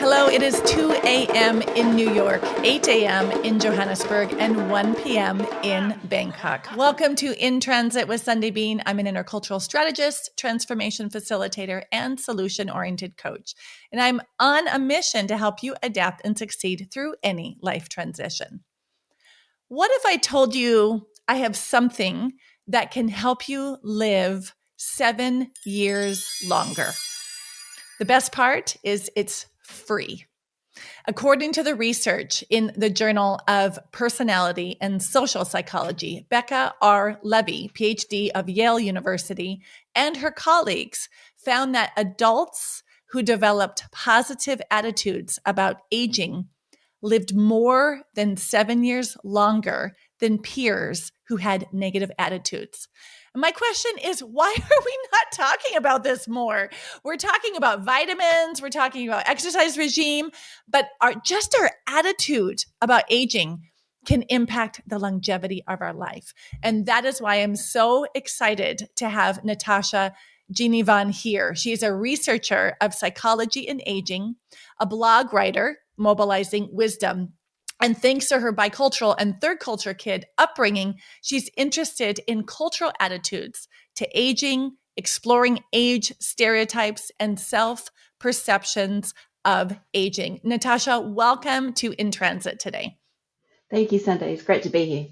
Hello, it is 2 a.m. in New York, 8 a.m. in Johannesburg, and 1 p.m. in Bangkok. Welcome to In Transit with Sundae Bean. I'm an intercultural strategist, transformation facilitator, and solution-oriented coach. And I'm on a mission to help you adapt and succeed through any life transition. What if I told you I have something that can help you live 7 years longer? The best part is it's free. According to the research in the Journal of Personality and Social Psychology, Becca R. Levy, Ph.D. of Yale University, and her colleagues found that adults who developed positive attitudes about aging lived more than 7 years longer than peers who had negative attitudes. And my question is, why are we not talking about this more? We're talking about vitamins, we're talking about exercise regime, but our attitude about aging can impact the longevity of our life. And that is why I'm so excited to have Natasha Ginnivan here. She's a researcher of psychology and aging, a blog writer, Mobilising Wisdom. And thanks to her bicultural and third culture kid upbringing, she's interested in cultural attitudes to aging, exploring age stereotypes, and self-perceptions of aging. Natasha, welcome to In Transit today. Thank you, Sundae. It's great to be here.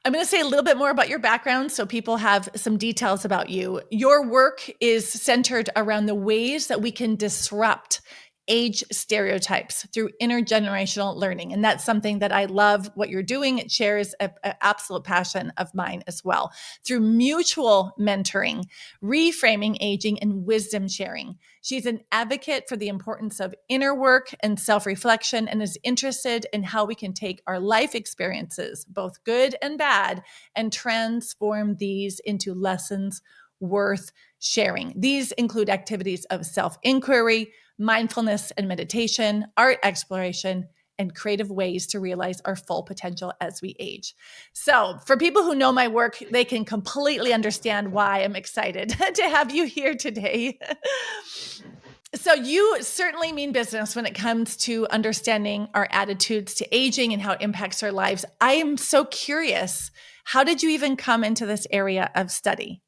I'm going to say a little bit more about your background so people have some details about you. Your work is centered around the ways that we can disrupt age stereotypes through intergenerational learning. And that's something that I love what you're doing. It shares an absolute passion of mine as well. Through mutual mentoring, reframing aging, and wisdom sharing. She's an advocate for the importance of inner work and self-reflection and is interested in how we can take our life experiences, both good and bad, and transform these into lessons worth sharing. These include activities of self-inquiry, mindfulness and meditation, art exploration, and creative ways to realize our full potential as we age. So for people who know my work, they can completely understand why I'm excited to have you here today. So you certainly mean business when it comes to understanding our attitudes to aging and how it impacts our lives. I am so curious, how did you even come into this area of study?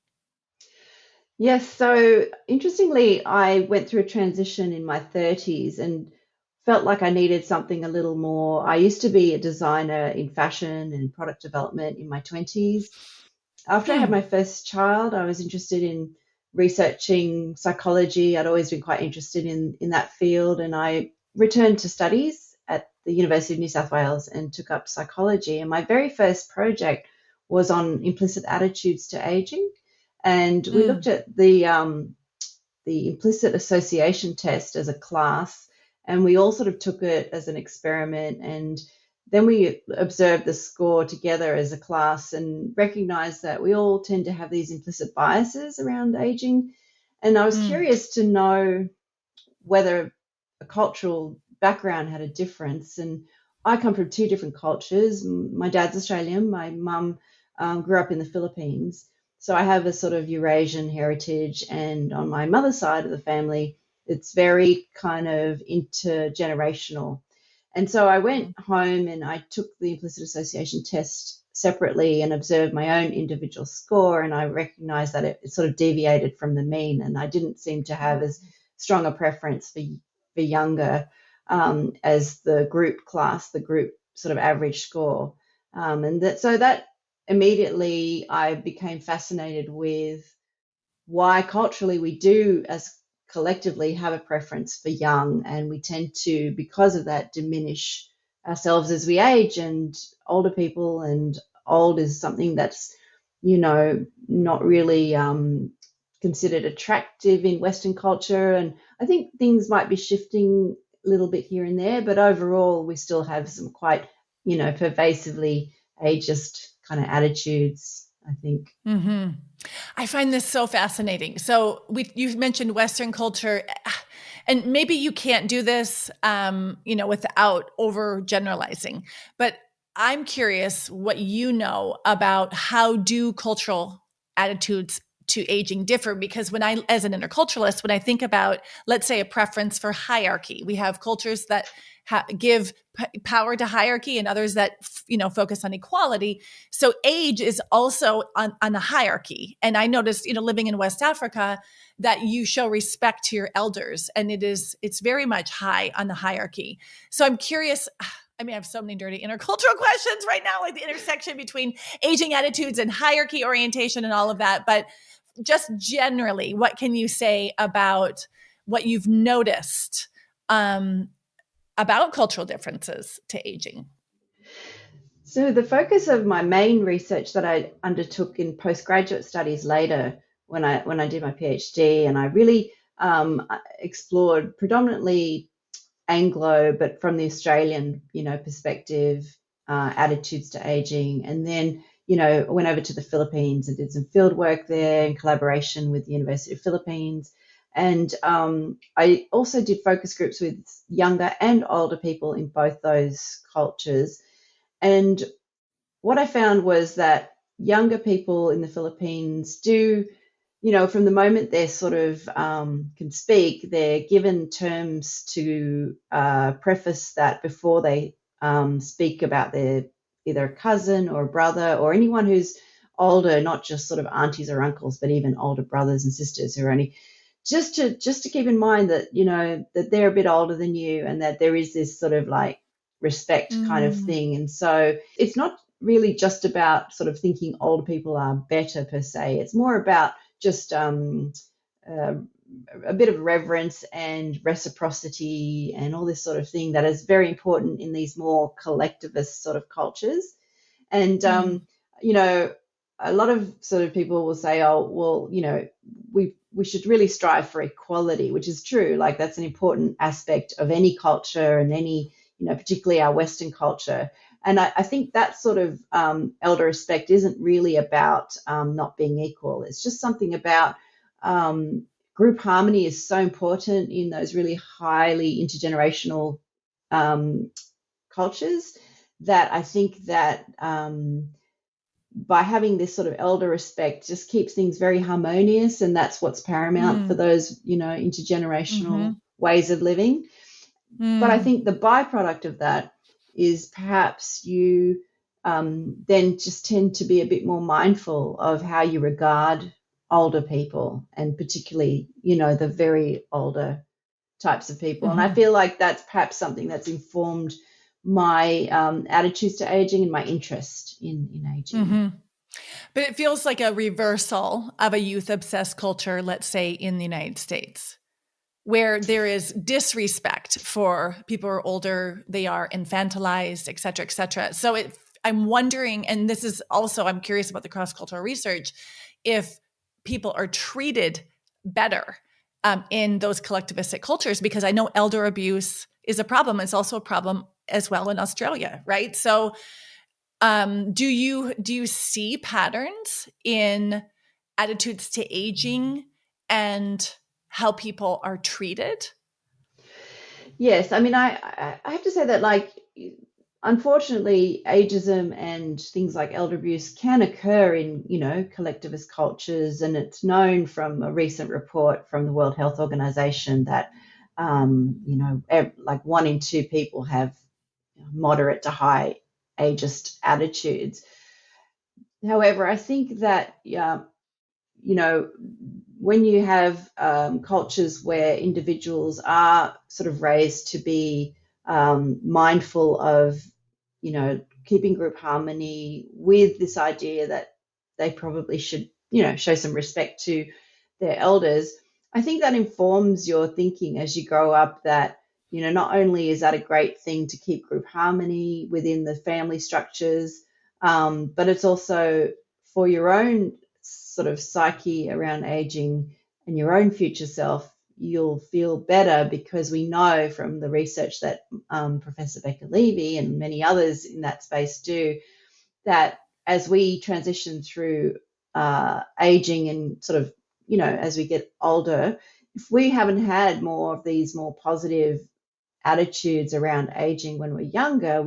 Yes, so interestingly, I went through a transition in my 30s and felt like I needed something a little more. I used to be a designer in fashion and product development in my 20s. After I had my first child, I was interested in researching psychology. I'd always been quite interested in that field, and I returned to studies at the University of New South Wales and took up psychology. And my very first project was on implicit attitudes to aging. And we looked at the implicit association test as a class, and we all sort of took it as an experiment. And then we observed the score together as a class and recognized that we all tend to have these implicit biases around aging. And I was curious to know whether a cultural background had a difference. And I come from two different cultures. My dad's Australian, my mum grew up in the Philippines. So I have a sort of Eurasian heritage, and on my mother's side of the family, it's very kind of intergenerational. And so I went home and I took the implicit association test separately and observed my own individual score, and I recognized that it sort of deviated from the mean, and I didn't seem to have as strong a preference for younger as the group class, the group sort of average score. So that immediately I became fascinated with why culturally we do as collectively have a preference for young, and we tend to, because of that, diminish ourselves as we age, and older people, and old is something that's, not really considered attractive in Western culture. And I think things might be shifting a little bit here and there, but overall we still have some quite, pervasively ageist kind of attitudes, I think. Mm-hmm. I find this so fascinating. So you've mentioned Western culture, and maybe you can't do this, without overgeneralizing, but I'm curious what you know about how do cultural attitudes to aging differ? Because when I, as an interculturalist, when I think about, let's say, a preference for hierarchy, we have cultures that give power to hierarchy and others that, focus on equality. So age is also on a hierarchy. And I noticed, living in West Africa, that you show respect to your elders, and it's very much high on the hierarchy. So I'm curious. I mean, I have so many dirty intercultural questions right now, like the intersection between aging attitudes and hierarchy orientation and all of that. But just generally, what can you say about what you've noticed about cultural differences to aging? So the focus of my main research that I undertook in postgraduate studies later, when I did my PhD, and I really explored predominantly Anglo, but from the Australian, perspective, attitudes to aging. And then, I went over to the Philippines and did some field work there in collaboration with the University of Philippines. And I also did focus groups with younger and older people in both those cultures. And what I found was that younger people in the Philippines do, from the moment they're sort of can speak, they're given terms to preface that before they speak about their either a cousin or a brother or anyone who's older, not just sort of aunties or uncles, but even older brothers and sisters who are only just to keep in mind that that they're a bit older than you, and that there is this sort of like respect kind of thing. And so it's not really just about sort of thinking older people are better per se. It's more about just a bit of reverence and reciprocity and all this sort of thing that is very important in these more collectivist sort of cultures. And a lot of sort of people will say, oh, well, we should really strive for equality, which is true. Like that's an important aspect of any culture, and any, particularly our Western culture. And I think that sort of elder respect isn't really about not being equal. It's just something about group harmony is so important in those really highly intergenerational cultures, that I think that by having this sort of elder respect just keeps things very harmonious, and that's what's paramount for those, intergenerational ways of living. But I think the byproduct of that is perhaps you then just tend to be a bit more mindful of how you regard older people, and particularly, the very older types of people. And I feel like that's perhaps something that's informed my attitudes to aging and my interest in aging. But it feels like a reversal of a youth-obsessed culture, let's say in the United States, where there is disrespect for people who are older, they are infantilized, et cetera, et cetera. So I'm wondering, and this is also, I'm curious about the cross-cultural research, if people are treated better in those collectivistic cultures, because I know elder abuse is a problem. It's also a problem as well in Australia, right? So do you see patterns in attitudes to aging and how people are treated? Yes, I mean, I have to say that, like, unfortunately, ageism and things like elder abuse can occur in, collectivist cultures, and it's known from a recent report from the World Health Organization that, like 1 in 2 people have moderate to high ageist attitudes. However, I think that, when you have cultures where individuals are sort of raised to be mindful of, keeping group harmony, with this idea that they probably should, show some respect to their elders, I think that informs your thinking as you grow up, that, not only is that a great thing to keep group harmony within the family structures, but it's also for your own sort of psyche around aging and your own future self. You'll feel better, because we know from the research that Professor Becker-Levy and many others in that space do, that as we transition through aging and sort of, as we get older, if we haven't had more of these more positive attitudes around aging when we're younger,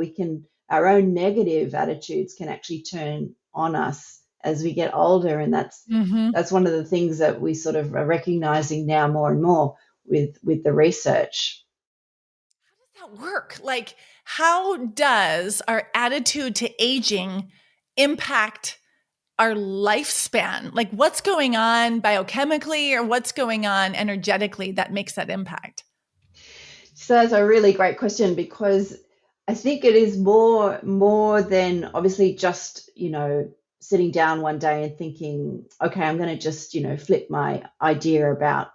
our own negative attitudes can actually turn on us as we get older, and Mm-hmm. that's one of the things that we sort of are recognizing now more and more with the research. That work? Like, how does our attitude to aging impact our lifespan? Like, what's going on biochemically or what's going on energetically that makes that impact? So that's a really great question, because I think it is more than obviously just, sitting down one day and thinking, okay, I'm going to just, flip my idea about,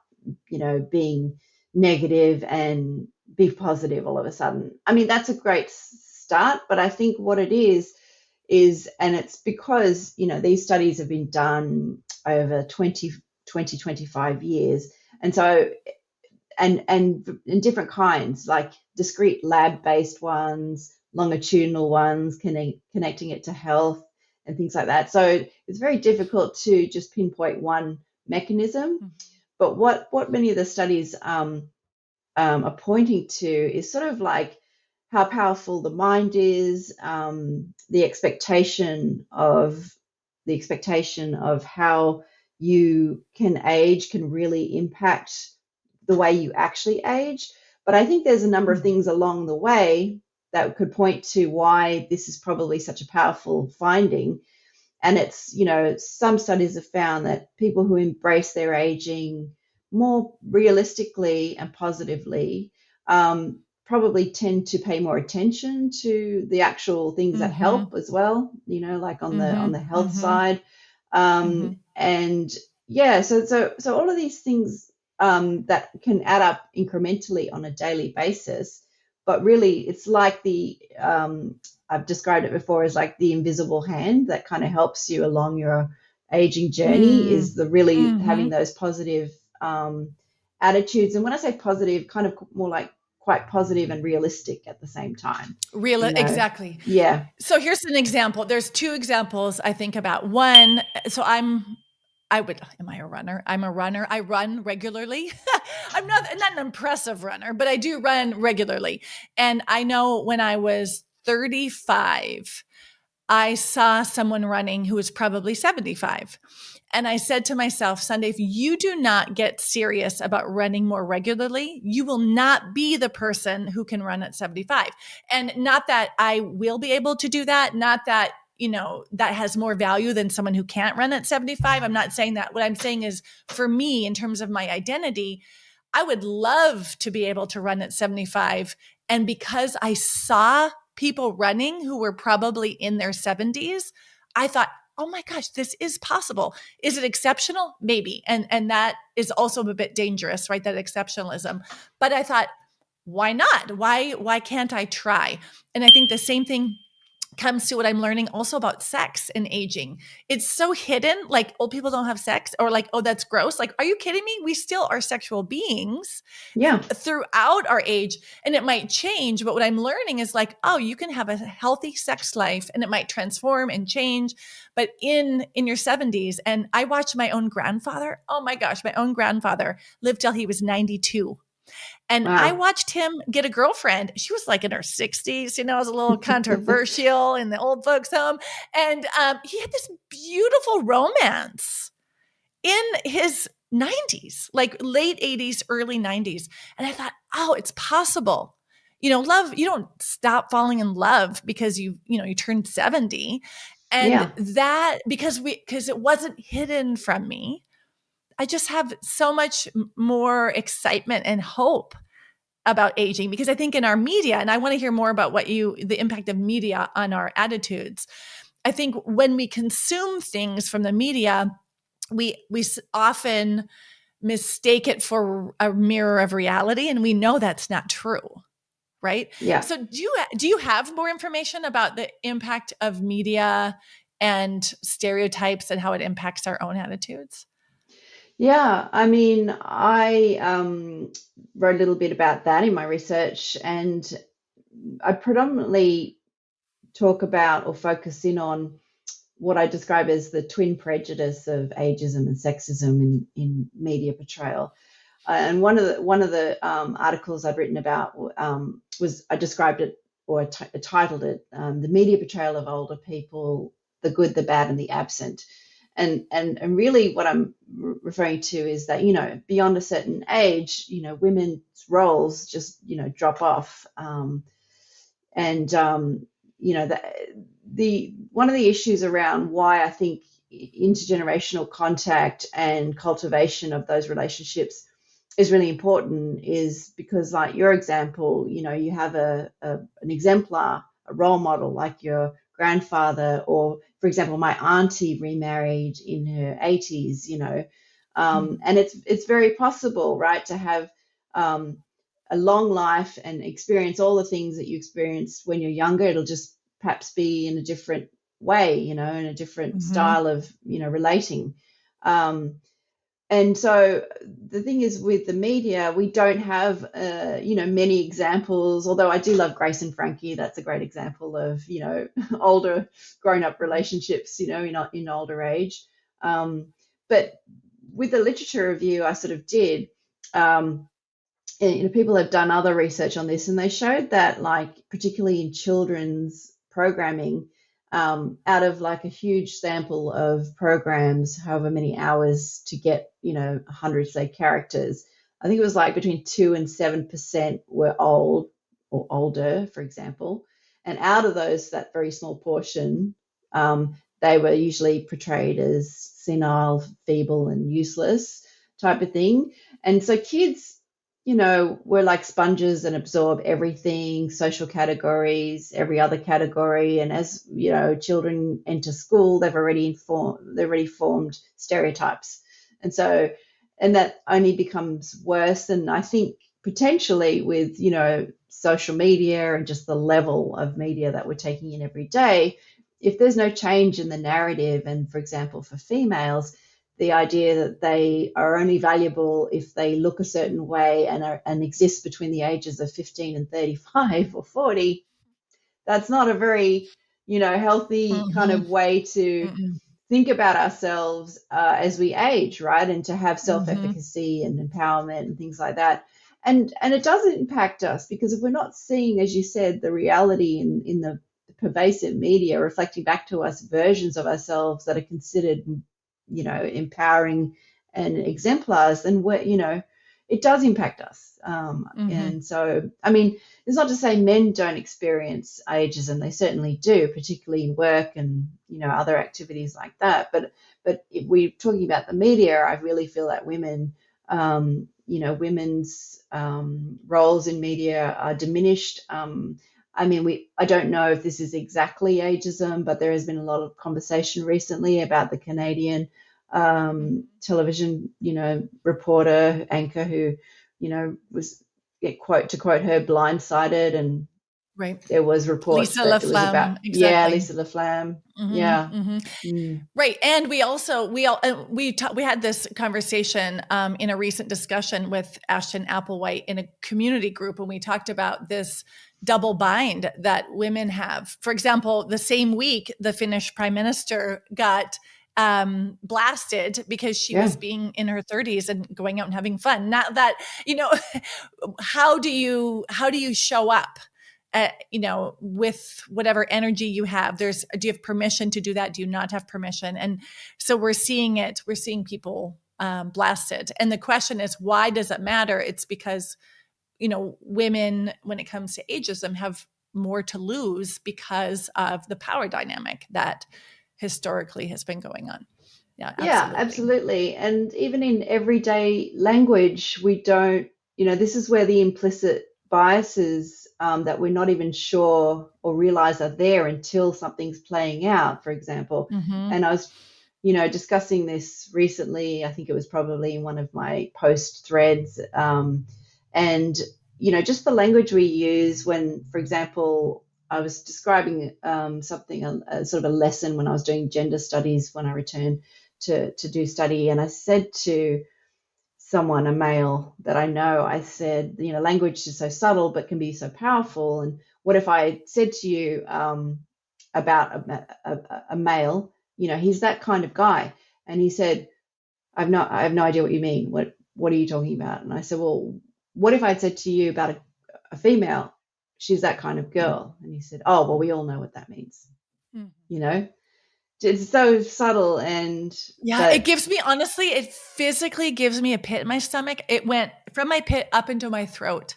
being negative and be positive all of a sudden. I mean, that's a great start, but I think what it and it's because, these studies have been done over 25 years. And so and in different kinds, like discrete lab-based ones, longitudinal ones, connecting it to health and things like that. So it's very difficult to just pinpoint one mechanism. But what many of the studies are pointing to is sort of like how powerful the mind is, the expectation of how you can age can really impact the way you actually age. But I think there's a number of things along the way that could point to why this is probably such a powerful finding. And it's, some studies have found that people who embrace their aging more realistically and positively probably tend to pay more attention to the actual things that Mm-hmm. help as well, like on Mm-hmm. the health Mm-hmm. side. Mm-hmm. And yeah, so all of these things that can add up incrementally on a daily basis, but really it's like I've described it before as like the invisible hand that kind of helps you along your aging journey, is the really Mm-hmm. having those positive attitudes. And when I say positive, kind of more like quite positive and realistic at the same time, Real, exactly. Yeah. So here's an example. There's two examples I think about. One, so am I a runner? I'm a runner. I run regularly. I'm not an impressive runner, but I do run regularly. And I know when I was 35, I saw someone running who was probably 75. And I said to myself, Sunday, if you do not get serious about running more regularly, you will not be the person who can run at 75. And not that I will be able to do that, not that, that has more value than someone who can't run at 75. I'm not saying that. What I'm saying is, for me, in terms of my identity, I would love to be able to run at 75. And because I saw people running who were probably in their 70s, I thought, oh my gosh, this is possible. Is it exceptional? Maybe. And that is also a bit dangerous, right? That exceptionalism. But I thought, why not? Why can't I try? And I think the same thing comes to what I'm learning also about sex and aging. It's so hidden, like old people don't have sex, or like, oh, that's gross. Like, are you kidding me? We still are sexual beings Yeah. throughout our age, and it might change. But what I'm learning is like, oh, you can have a healthy sex life and it might transform and change. But in your 70s, and I watched my own grandfather. Oh my gosh, my own grandfather lived till he was 92. And I Wow. watched him get a girlfriend. She was like in her 60s, it was a little controversial in the old folks' home. And he had this beautiful romance in his 90s, like late 80s, early 90s. And I thought, oh, it's possible. Love, you don't stop falling in love because you turned 70. And Yeah. that, because it wasn't hidden from me, I just have so much more excitement and hope about aging, because I think in our media, and I want to hear more about the impact of media on our attitudes. I think when we consume things from the media, we often mistake it for a mirror of reality, and we know that's not true, right? Yeah. So do you have more information about the impact of media and stereotypes and how it impacts our own attitudes? Yeah, I mean, I wrote a little bit about that in my research, and I predominantly talk about or focus in on what I describe as the twin prejudice of ageism and sexism in media portrayal. And one of the articles I'd written about was, I described it, or titled it, "The Media Portrayal of Older People the good, the bad, and the absent. And really what I'm referring to is that, beyond a certain age, women's roles just, drop off. And the one of the issues around why I think intergenerational contact and cultivation of those relationships is really important is because, like your example, you have an exemplar, a role model like your grandfather, or for example, my auntie remarried in her 80s, and it's very possible, right, to have a long life and experience all the things that you experienced when you're younger. It'll just perhaps be in a different way, in a different style of, relating. And so the thing is, with the media, we don't have, many examples, although I do love Grace and Frankie. That's a great example of, older grown-up relationships, in older age. But with the literature review I sort of did, and, people have done other research on this, and they showed that, like, particularly in children's programming, out of like a huge sample of programs, however many hours to get, 100, say, characters, I think it was like between 2 and 7% were old or older, for example. And out of those, that very small portion, they were usually portrayed as senile, feeble, and useless type of thing. And so kids, we're like sponges and absorb everything, social categories, every other category. And as, children enter school, they've already formed stereotypes. And so, and that only becomes worse. And I think potentially with, social media and just the level of media that we're taking in every day, if there's no change in the narrative, and for example, for females, the idea that they are only valuable if they look a certain way and exist between the ages of 15 and 35 or 40, that's not a very, healthy kind of way to think about ourselves as we age, right? And to have self-efficacy and empowerment and things like that. And it does impact us, because if we're not seeing, as you said, the reality in the pervasive media reflecting back to us versions of ourselves that are considered, empowering and exemplars, then it does impact us. And so, I mean, it's not to say men don't experience ageism. They certainly do, particularly in work and, other activities like that. But if we're talking about the media, I really feel that women, women's roles in media are diminished. I don't know if this is exactly ageism, but there has been a lot of conversation recently about the Canadian television, reporter, anchor who, was, to quote her, blindsided, and right. there was reports Lisa that it was about, exactly. Lisa LaFlamme, Right. And we had this conversation in a recent discussion with Ashton Applewhite in a community group, and we talked about this double bind that women have. For example, the same week, the Finnish prime minister got blasted because she was being in her 30s and going out and having fun. Not that, how do you show up? With whatever energy you have, do you have permission to do that? Do you not have permission? And so we're seeing people blasted. And the question is, why does it matter? It's because, women, when it comes to ageism, have more to lose because of the power dynamic that historically has been going on. Yeah, absolutely. And even in everyday language, we don't, this is where the implicit biases that we're not even sure or realize are there until something's playing out, for example. And I was, discussing this recently. I think it was probably in one of my post threads. And, just the language we use when, for example, I was describing something, a sort of a lesson when I was doing gender studies when I returned to do study. And I said to someone, a male that I know, I said, language is so subtle but can be so powerful. And what if I said to you about a male, he's that kind of guy? And he said, I have no idea what you mean. What are you talking about? And I said, well, what if I said to you about a female, she's that kind of girl? And he said, oh, well, we all know what that means, it's so subtle, and Yeah, it but gives me, honestly, it physically gives me a pit in my stomach. It went from my pit up into my throat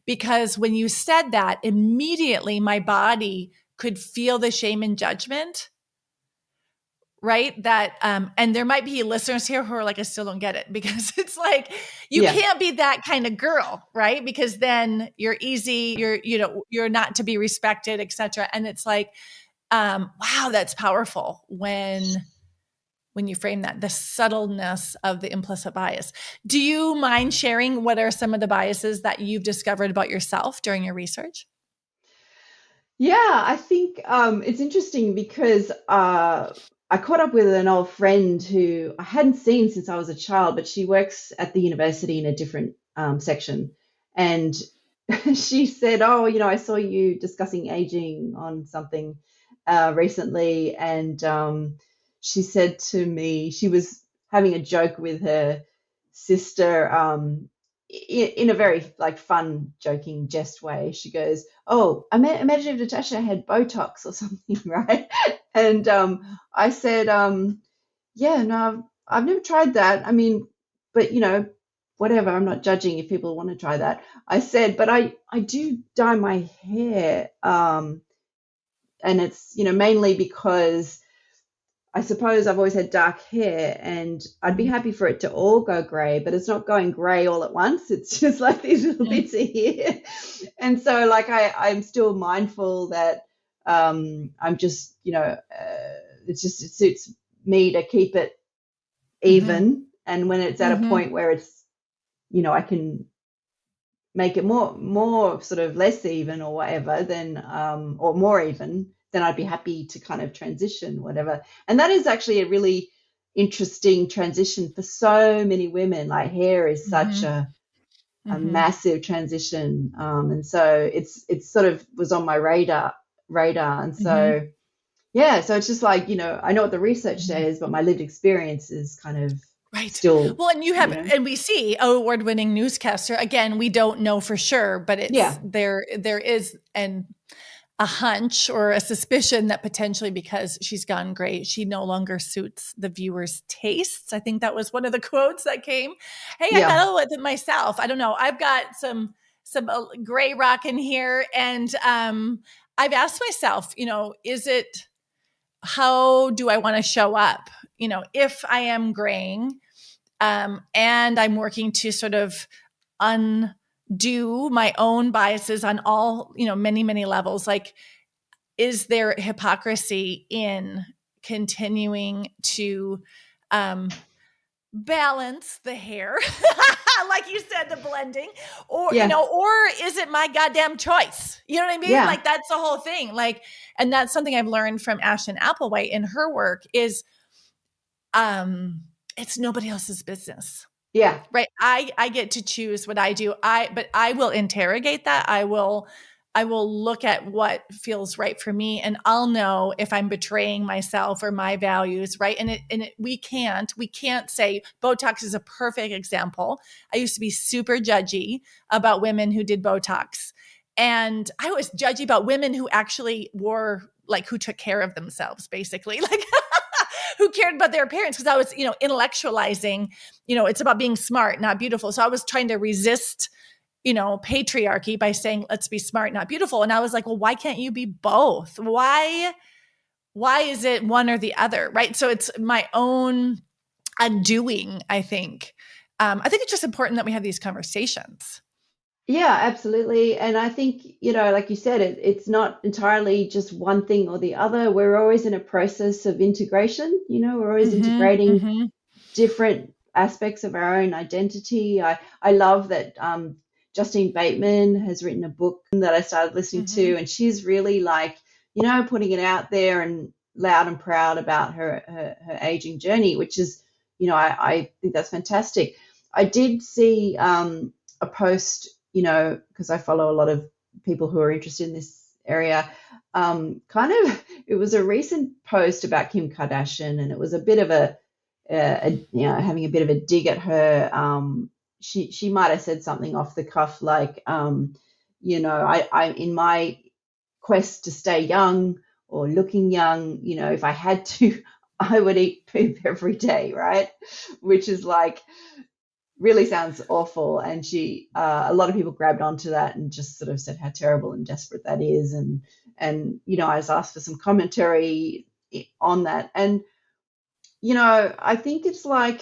because when you said that, immediately my body could feel the shame and judgment, right? That, and there might be listeners here who are like, I still don't get it because it's like, you yeah. can't be that kind of girl, right? Because then you're easy, you're not to be respected, etc. And it's like, wow, that's powerful when you frame that, the subtleness of the implicit bias. Do you mind sharing what are some of the biases that you've discovered about yourself during your research? Yeah, I think it's interesting because I caught up with an old friend who I hadn't seen since I was a child, but she works at the university in a different section. And she said, "Oh, I saw you discussing aging on something recently." And she said to me, she was having a joke with her sister in a very like fun, joking, jest way. She goes, "Oh, imagine if Natasha had Botox or something, right?" And I said, "Yeah, no, I've never tried that. I mean, but whatever. I'm not judging if people want to try that." I said, "But I do dye my hair, and it's mainly because I suppose I've always had dark hair, and I'd be happy for it to all go grey, but it's not going grey all at once. It's just like these little Mm-hmm. bits of hair." And so, like, I'm still mindful that I'm just, it suits me to keep it Mm-hmm. even. And when it's at a Mm-hmm. point where it's, I can make it more sort of less even or whatever, then or more even, then I'd be happy to kind of transition, whatever. And that is actually a really interesting transition for so many women. Like hair is such Mm-hmm. a Mm-hmm. massive transition. And so it's sort of was on my radar. And Mm-hmm. so yeah, so it's just like, I know what the research Mm-hmm. says, but my lived experience is kind of Right. still, Well, and you have, and we see award-winning newscaster. Again, we don't know for sure, but it's yeah, there. There is a hunch or a suspicion that potentially because she's gone gray, she no longer suits the viewer's tastes. I think that was one of the quotes that came. Hey, I yeah, battle with it myself. I don't know. I've got some gray rock in here, and I've asked myself, is it, how do I want to show up? If I am graying, and I'm working to sort of undo my own biases on all, many, many levels. Like, is there hypocrisy in continuing to balance the hair, like you said, the blending, or yeah, or is it my goddamn choice? You know what I mean? yeah, Like, that's the whole thing. Like, and that's something I've learned from Ashton Applewhite in her work is, um, it's nobody else's business. yeah. Right. I get to choose what I do. But I will interrogate that. I will look at what feels right for me, and I'll know if I'm betraying myself or my values, right? We can't say Botox is a perfect example. I used to be super judgy about women who did Botox. And I was judgy about women who actually wore, like, who took care of themselves, basically. Like, who cared about their appearance, because I was, intellectualizing, it's about being smart, not beautiful. So I was trying to resist, patriarchy by saying, let's be smart, not beautiful. And I was like, well, why can't you be both? Why is it one or the other? Right. So it's my own undoing, I think. I think it's just important that we have these conversations. Yeah, absolutely. And I think, like you said, it's not entirely just one thing or the other. We're always in a process of integration. We're always Mm-hmm. integrating Mm-hmm. different aspects of our own identity. I love that Justine Bateman has written a book that I started listening Mm-hmm. to, and she's really like, putting it out there and loud and proud about her aging journey, which is, I think that's fantastic. I did see a post, because I follow a lot of people who are interested in this area. Kind of, it was a recent post about Kim Kardashian, and it was a bit of having a bit of a dig at her. She might have said something off the cuff like, I in my quest to stay young, or looking young. You know, if I had to, I would eat poop every day, right? Which is like really sounds awful. And a lot of people grabbed onto that and just sort of said how terrible and desperate that is. And you know, I was asked for some commentary on that. And you know, I think it's like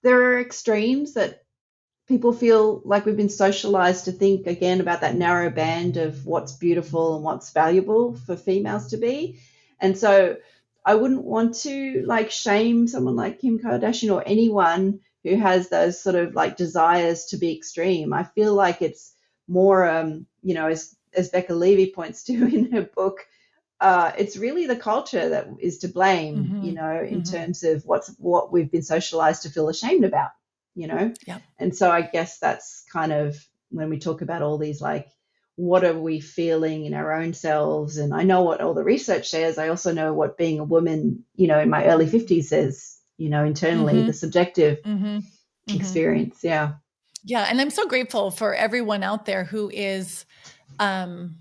there are extremes that people feel like we've been socialized to think again about that narrow band of what's beautiful and what's valuable for females to be. And so I wouldn't want to like shame someone like Kim Kardashian or anyone who has those sort of like desires to be extreme. I feel like it's more, you know, as Becca Levy points to in her book, it's really the culture that is to blame, you Mm-hmm. know, in Mm-hmm. terms of what we've been socialized to feel ashamed about, you know. Yep. And so I guess that's kind of when we talk about all these, like, what are we feeling in our own selves? And I know what all the research says. I also know what being a woman, you know, in my early 50s says, you know, internally, Mm-hmm. the subjective Mm-hmm. Mm-hmm. experience. Yeah. Yeah. And I'm so grateful for everyone out there who is um,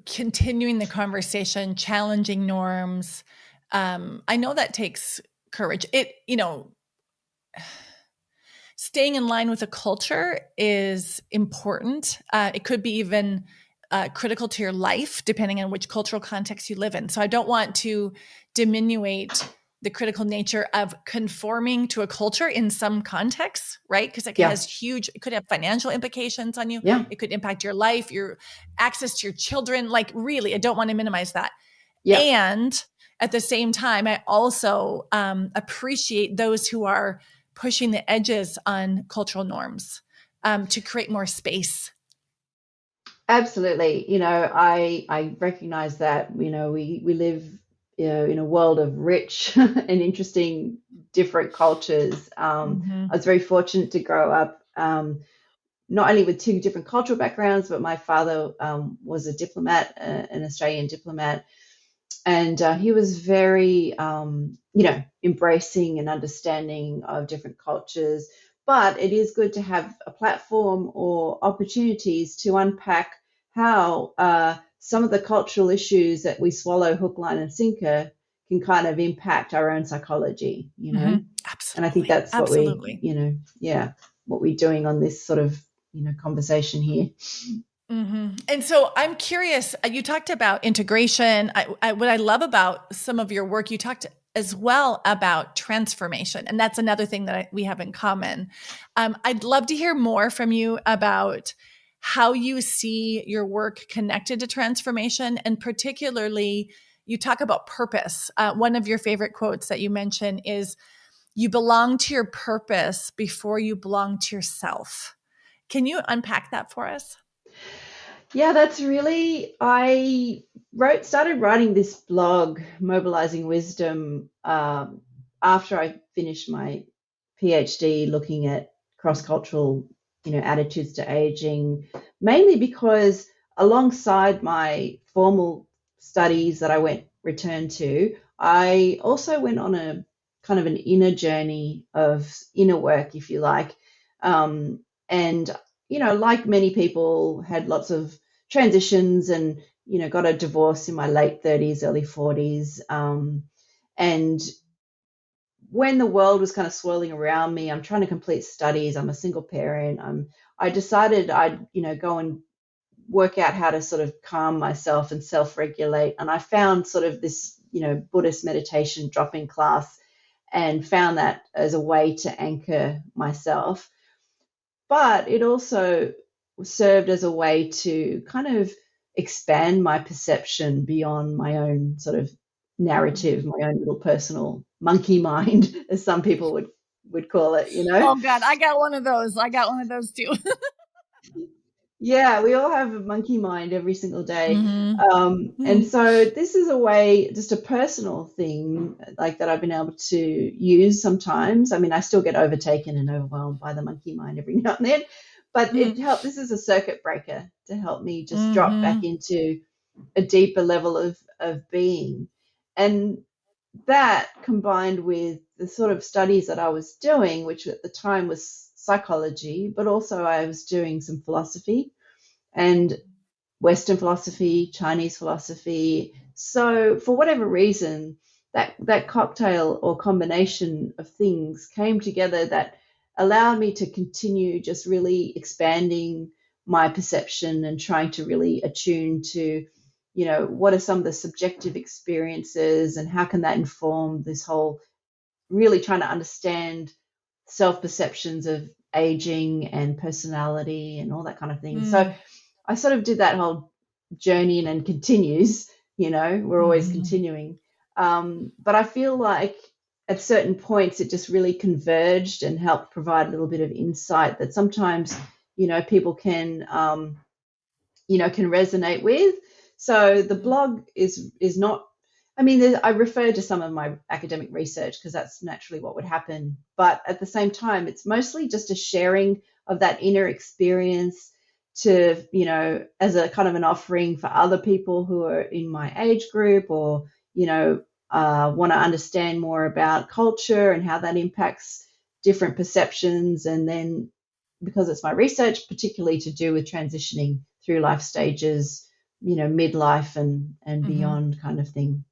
continuing the conversation, challenging norms. I know that takes courage. You know, staying in line with a culture is important. It could be even critical to your life, depending on which cultural context you live in. So I don't want to diminuate the critical nature of conforming to a culture in some contexts, right? Because it Yeah. has it could have financial implications on you. Yeah. It could impact your life, your access to your children. Like, really, I don't want to minimize that. Yeah. And at the same time, I also appreciate those who are pushing the edges on cultural norms to create more space. Absolutely. You know, I recognize that, you know, we live, you know, in a world of rich and interesting different cultures. Mm-hmm. I was very fortunate to grow up not only with two different cultural backgrounds, but my father was a diplomat, an Australian diplomat, and he was very, you know, embracing and understanding of different cultures. But it is good to have a platform or opportunities to unpack how some of the cultural issues that we swallow hook, line, and sinker can kind of impact our own psychology, you Mm-hmm. know. And I think Absolutely. that's what we, Absolutely. you know, yeah, what we're doing on this sort of, you know, conversation here. Mm-hmm. And so I'm curious, you talked about integration. What I love about some of your work, you talked as well about transformation. And that's another thing that we have in common. I'd love to hear more from you about how you see your work connected to transformation. And particularly, you talk about purpose. One of your favorite quotes that you mention is, "You belong to your purpose before you belong to yourself." Can you unpack that for us? Yeah, that's really, I started writing this blog, Mobilising Wisdom, after I finished my PhD looking at cross-cultural, you know, attitudes to aging, mainly because alongside my formal studies that I returned to, I also went on a kind of an inner journey of inner work, if you like. And, you know, like many people, had lots of transitions and, you know, got a divorce in my late 30s, early 40s. And when the world was kind of swirling around me, I'm trying to complete studies. I'm a single parent. I decided I'd, you know, go and work out how to sort of calm myself and self-regulate. And I found sort of this, you know, Buddhist meditation drop-in class and found that as a way to anchor myself. But it also served as a way to kind of expand my perception beyond my own sort of narrative, my own little personal monkey mind, as some people would call it, you know? Oh God, I got one of those. I got one of those too. Yeah, we all have a monkey mind every single day. Mm-hmm. And Mm-hmm. so this is a way, just a personal thing, like that I've been able to use sometimes. I mean, I still get overtaken and overwhelmed by the monkey mind every now and then, but this is a circuit breaker to help me just drop back Mm-hmm. into a deeper level of being. And that combined with the sort of studies that I was doing, which at the time was psychology, but also I was doing some philosophy. And Western philosophy, Chinese philosophy. So for whatever reason, that cocktail or combination of things came together that allowed me to continue just really expanding my perception and trying to really attune to, what are some of the subjective experiences and how can that inform this whole really trying to understand self perceptions of aging and personality and all that kind of thing. So I sort of did that whole journey and continues, we're always continuing. But I feel like at certain points it just really converged and helped provide a little bit of insight that sometimes, people can resonate with. So the blog is not, I mean, I refer to some of my academic research because that's naturally what would happen. But at the same time, it's mostly just a sharing of that inner experience to, as a kind of an offering for other people who are in my age group or, want to understand more about culture and how that impacts different perceptions. And then because it's my research, particularly to do with transitioning through life stages, midlife and beyond kind of thing.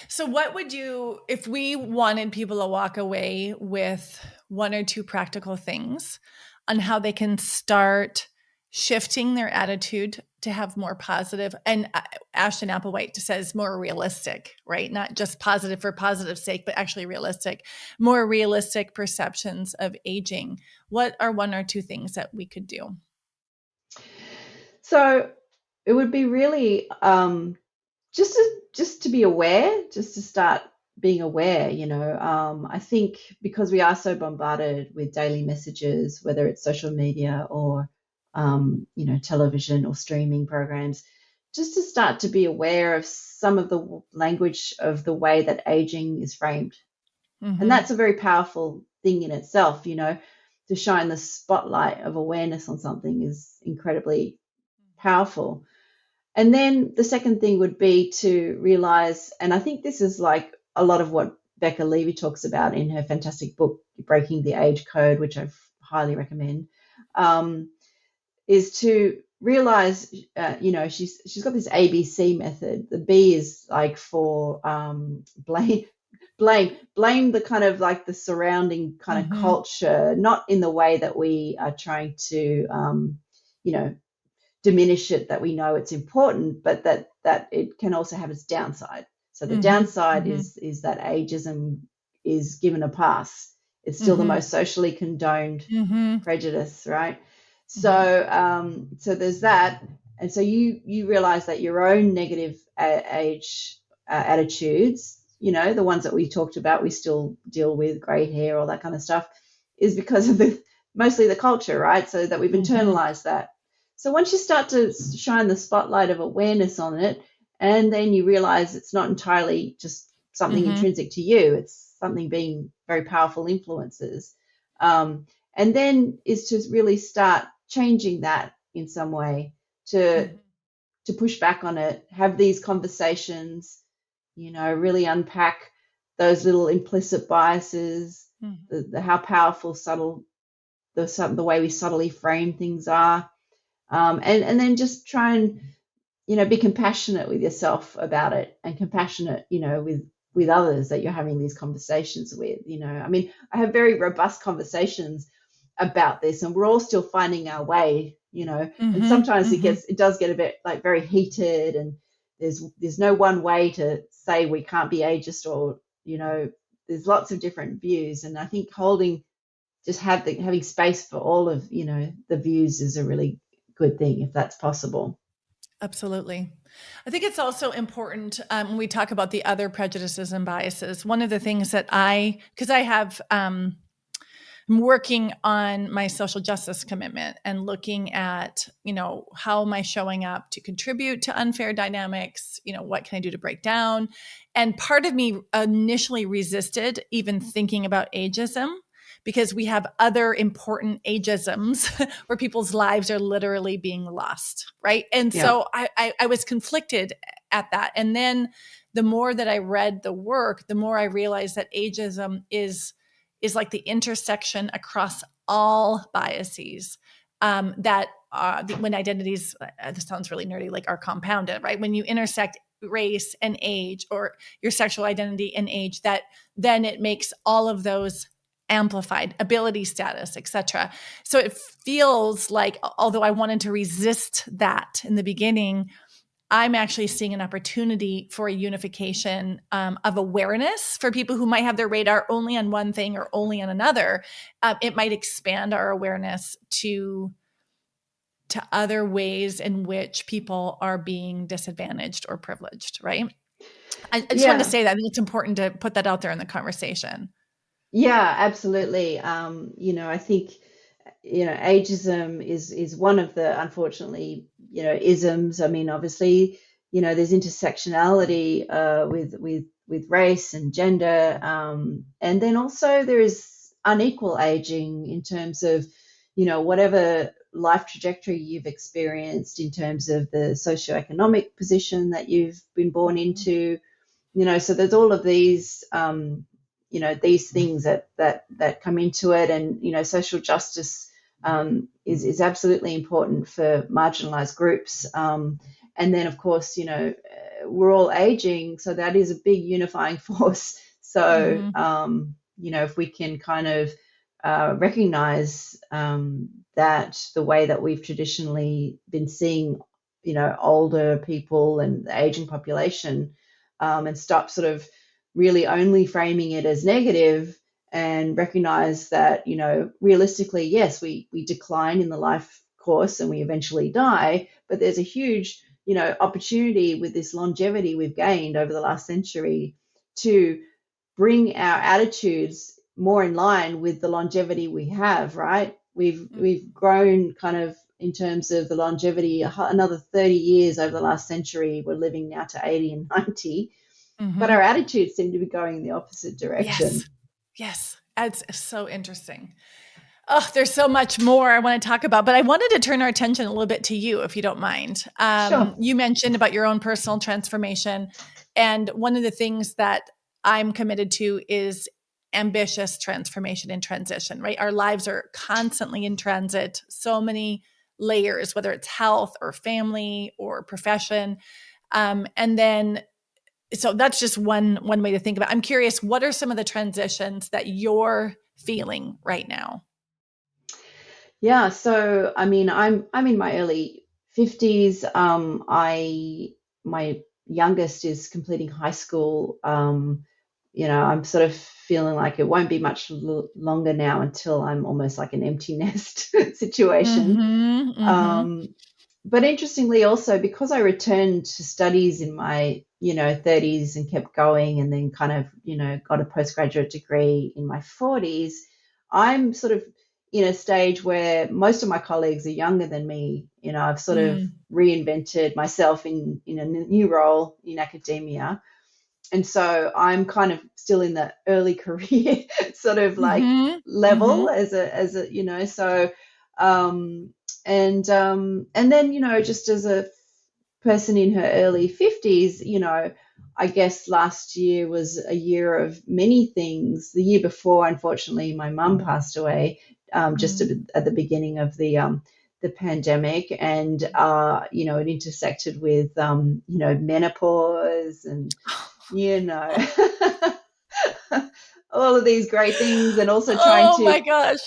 So what would you, if we wanted people to walk away with one or two practical things on how they can start shifting their attitude to have more positive, and Ashton Applewhite says more realistic, right? Not just positive for positive sake, but actually realistic, more realistic perceptions of aging. What are one or two things that we could do? So it would be really just to be aware, just to start being aware. I think because we are so bombarded with daily messages, whether it's social media or television or streaming programs, just to start to be aware of some of the language of the way that aging is framed. And that's a very powerful thing in itself. To shine the spotlight of awareness on something is incredibly powerful. And then the second thing would be to realize, and I think this is like a lot of what Becca Levy talks about in her fantastic book, Breaking the Age Code, which I highly recommend, is to realize, she's got this ABC method. The B is like for blame the kind of like the surrounding kind of culture, not in the way that we are trying to, diminish it, that we know it's important, but that it can also have its downside. So the downside is that ageism is given a pass. It's still the most socially condoned prejudice, right? So so there's that, and so you realize that your own negative age attitudes, the ones that we talked about, we still deal with, gray hair, all that kind of stuff, is because of mostly the culture, right? So that we've internalized that. So once you start to shine the spotlight of awareness on it, and then you realize it's not entirely just something intrinsic to you, it's something being very powerful influences. And then is to really start changing that in some way, to push back on it, have these conversations, really unpack those little implicit biases, how powerful, subtle, the way we subtly frame things are. And then just try and, be compassionate with yourself about it, and compassionate, with others that you're having these conversations with. I mean, I have very robust conversations about this, and we're all still finding our way, and sometimes it does get a bit like very heated, and there's no one way to say we can't be ageist, or, there's lots of different views. And I think having space for all of, the views is a really good thing, if that's possible. Absolutely. I think it's also important when we talk about the other prejudices and biases. One of the things that because I have, I'm working on my social justice commitment and looking at, how am I showing up to contribute to unfair dynamics? What can I do to break down? And part of me initially resisted even thinking about ageism, because we have other important ageisms where people's lives are literally being lost, right? And so I was conflicted at that. And then the more that I read the work, the more I realized that ageism is like the intersection across all biases, that when identities, this sounds really nerdy, like are compounded, right? When you intersect race and age, or your sexual identity and age, that then it makes all of those amplified, ability, status, etc. So it feels like, although I wanted to resist that in the beginning, I'm actually seeing an opportunity for a unification of awareness for people who might have their radar only on one thing or only on another. It might expand our awareness to other ways in which people are being disadvantaged or privileged, right? I just wanted to Yeah. say that. I think it's important to put that out there in the conversation. Yeah, absolutely. I think, ageism is one of the, unfortunately, isms. I mean, obviously, there's intersectionality with race and gender, and then also there is unequal aging in terms of, whatever life trajectory you've experienced in terms of the socioeconomic position that you've been born into. So there's all of these these things that come into it. And social justice is absolutely important for marginalized groups. And then, of course, we're all aging, so that is a big unifying force. So Mm-hmm. if we can kind of recognize that the way that we've traditionally been seeing older people and the aging population, and stop sort of really only framing it as negative, and recognize that, realistically, yes, we decline in the life course and we eventually die, but there's a huge, opportunity with this longevity we've gained over the last century to bring our attitudes more in line with the longevity we have, right? We've grown kind of in terms of the longevity, another 30 years over the last century. We're living now to 80 and 90, but Mm-hmm. our attitudes seem to be going in the opposite direction. Yes. Yes. It's so interesting. Oh, there's so much more I want to talk about, but I wanted to turn our attention a little bit to you, if you don't mind. Sure. You mentioned about your own personal transformation. And one of the things that I'm committed to is ambitious transformation and transition, right? Our lives are constantly in transit, so many layers, whether it's health or family or profession. And then so that's just one way to think about it. I'm curious, what are some of the transitions that you're feeling right now? Yeah, so I mean, I'm in my early 50s. I My youngest is completing high school. I'm sort of feeling like it won't be much longer now until I'm almost like an empty nest situation. Mm-hmm. Mm-hmm. Um, but interestingly, also because I returned to studies in my 30s and kept going, and then kind of got a postgraduate degree in my 40s, I'm sort of in a stage where most of my colleagues are younger than me. I've sort of Mm. reinvented myself in a new role in academia, and so I'm kind of still in the early career sort of like Mm-hmm. level Mm-hmm. as a so um and then just as a person in her early 50s, I guess last year was a year of many things. The year before, unfortunately, my mum passed away, just Mm. at the beginning of the pandemic, and it intersected with menopause, and you know all of these great things, and also trying Oh my gosh.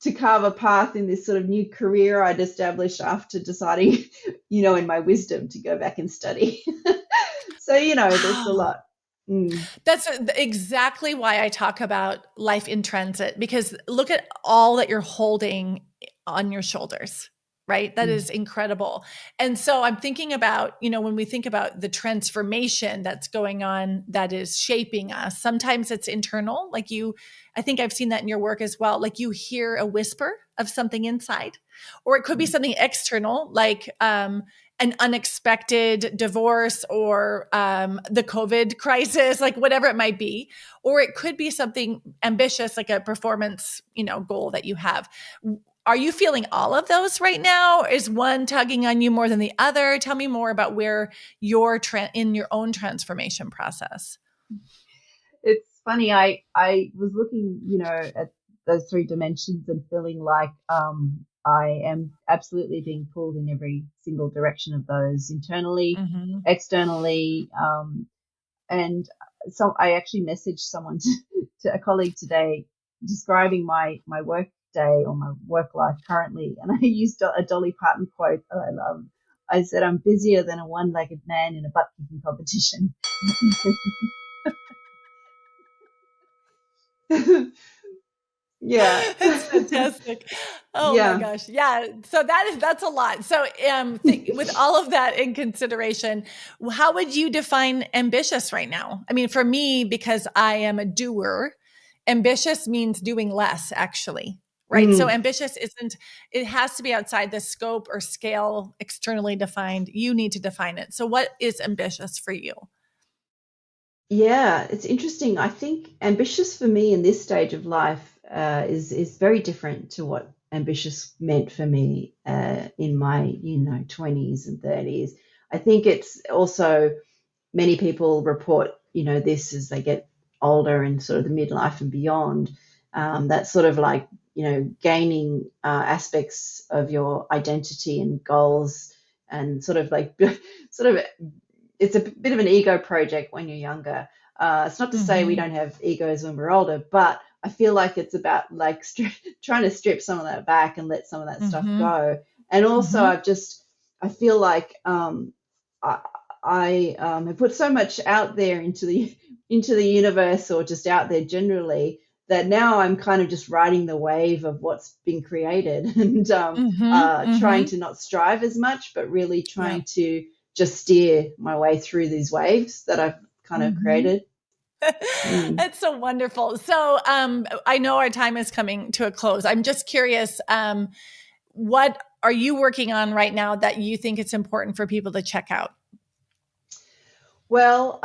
to carve a path in this sort of new career I'd established after deciding, in my wisdom, to go back and study. So, there's a Wow. lot. Mm, That's exactly why I talk about life in transit, because look at all that you're holding on your shoulders, right? That mm, is incredible. And so I'm thinking about, when we think about the transformation that's going on that is shaping us, sometimes it's internal, like I think I've seen that in your work as well. Like you hear a whisper of something inside, or it could be mm. something external, like, an unexpected divorce, or the COVID crisis, like whatever it might be. Or it could be something ambitious, like a performance, goal that you have. Are you feeling all of those right now? Is one tugging on you more than the other? Tell me more about where you're in your own transformation process. It's funny. I was looking, at those three dimensions and feeling like I am absolutely being pulled in every single direction of those, internally, Mm-hmm. externally. And so I actually messaged someone to a colleague today describing my work day or my work life currently, and I used a Dolly Parton quote that I love. I said, "I'm busier than a one-legged man in a butt kicking competition." Yeah. It's fantastic. Oh my Yeah. gosh. Yeah. So that's a lot. So with all of that in consideration, how would you define ambitious right now? I mean, for me, because I am a doer, ambitious means doing less actually. Right. So Mm. ambitious isn't, it has to be outside the scope or scale externally defined. You need to define it. So what is ambitious for you? Yeah, it's interesting. I think ambitious for me in this stage of life is very different to what ambitious meant for me in my 20s and 30s. I think it's also many people report this as they get older and sort of the midlife and beyond. That sort of like gaining aspects of your identity and goals and sort of like sort of it's a bit of an ego project when you're younger. It's not to say we Mm-hmm. don't have egos when we're older, but I feel like it's about like trying to strip some of that back and let some of that stuff Mm-hmm. go. And also, Mm-hmm. I feel like I, I have put so much out there into the universe or just out there generally that now I'm kind of just riding the wave of what's been created and Mm-hmm. trying Mm-hmm. to not strive as much, but really Yeah. trying to just steer my way through these waves that I've kind of Mm-hmm. created. Mm. That's so wonderful. So, I know our time is coming to a close. I'm just curious, what are you working on right now that you think it's important for people to check out? Well,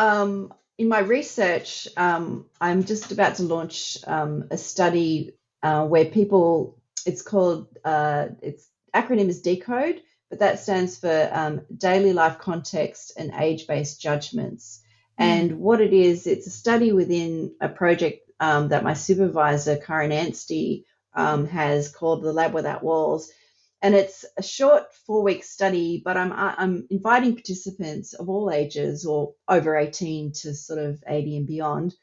in my research, I'm just about to launch a study where people, it's called, its acronym is DECODE, but that stands for Daily Life Context and Age-Based Judgments. Mm, And what it is, it's a study within a project that my supervisor, Karen Anstey, has called The Lab Without Walls, and it's a short 4 week study, but I'm inviting participants of all ages or over 18 to sort of 80 and beyond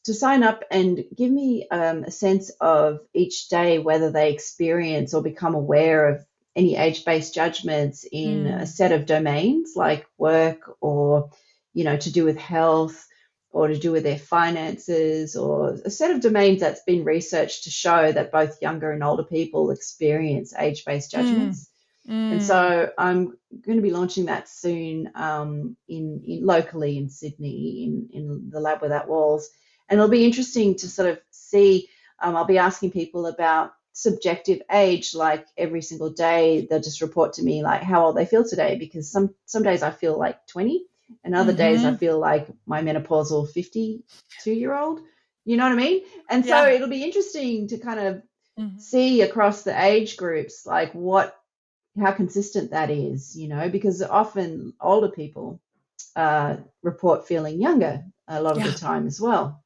to sign up and give me a sense of each day whether they experience or become aware of any age-based judgments in a mm, set of domains like work or to do with health or to do with their finances or a set of domains that's been researched to show that both younger and older people experience age-based mm, judgments. And mm, so I'm going to be launching that soon in locally in Sydney in the Lab Without Walls. And it'll be interesting to sort of see. I'll be asking people about subjective age, like every single day they'll just report to me like how old they feel today, because some days I feel like 20, and other days I mm-hmm. feel like my menopausal 52-year-old. You know what I mean? And so Yeah. it'll be interesting to kind of Mm-hmm. see across the age groups like what how consistent that is, because often older people report feeling younger a lot of the Yeah. time as well.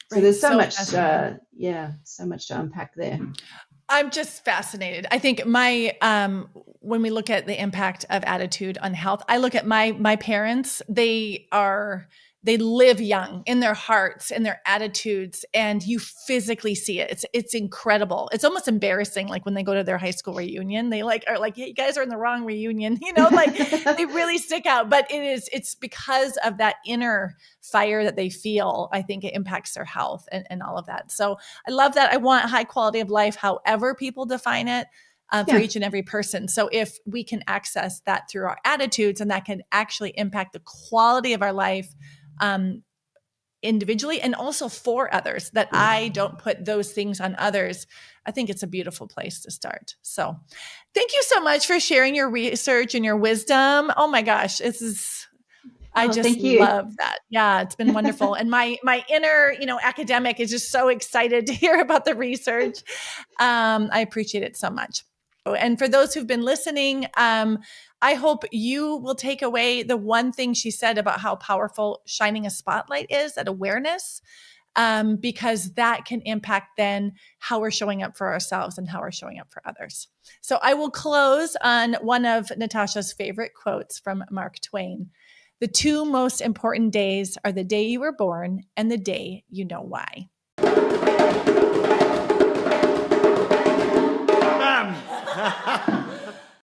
So Right. there's so So much, fascinating. so much to unpack there. I'm just fascinated. I think when we look at the impact of attitude on health, I look at my parents. They live young in their hearts, in their attitudes, and you physically see it. It's incredible. It's almost embarrassing. Like when they go to their high school reunion, they are like, "Hey, you guys are in the wrong reunion." Like they really stick out. But it's because of that inner fire that they feel. I think it impacts their health and all of that. So I love that. I want high quality of life, however people define it, for Yeah, each and every person. So if we can access that through our attitudes, and that can actually impact the quality of our life, um, individually and also for others, that I don't put those things on others, I think it's a beautiful place to start. So thank you so much for sharing your research and your wisdom. Oh my gosh, I oh, just thank you. love that. Yeah, it's been wonderful. And my inner, academic is just so excited to hear about the research. I appreciate it so much. And for those who've been listening, I hope you will take away the one thing she said about how powerful shining a spotlight is, that awareness. because that can impact then how we're showing up for ourselves and how we're showing up for others. So I will close on one of Natasha's favorite quotes from Mark Twain. The two most important days are the day you were born and the day you know why.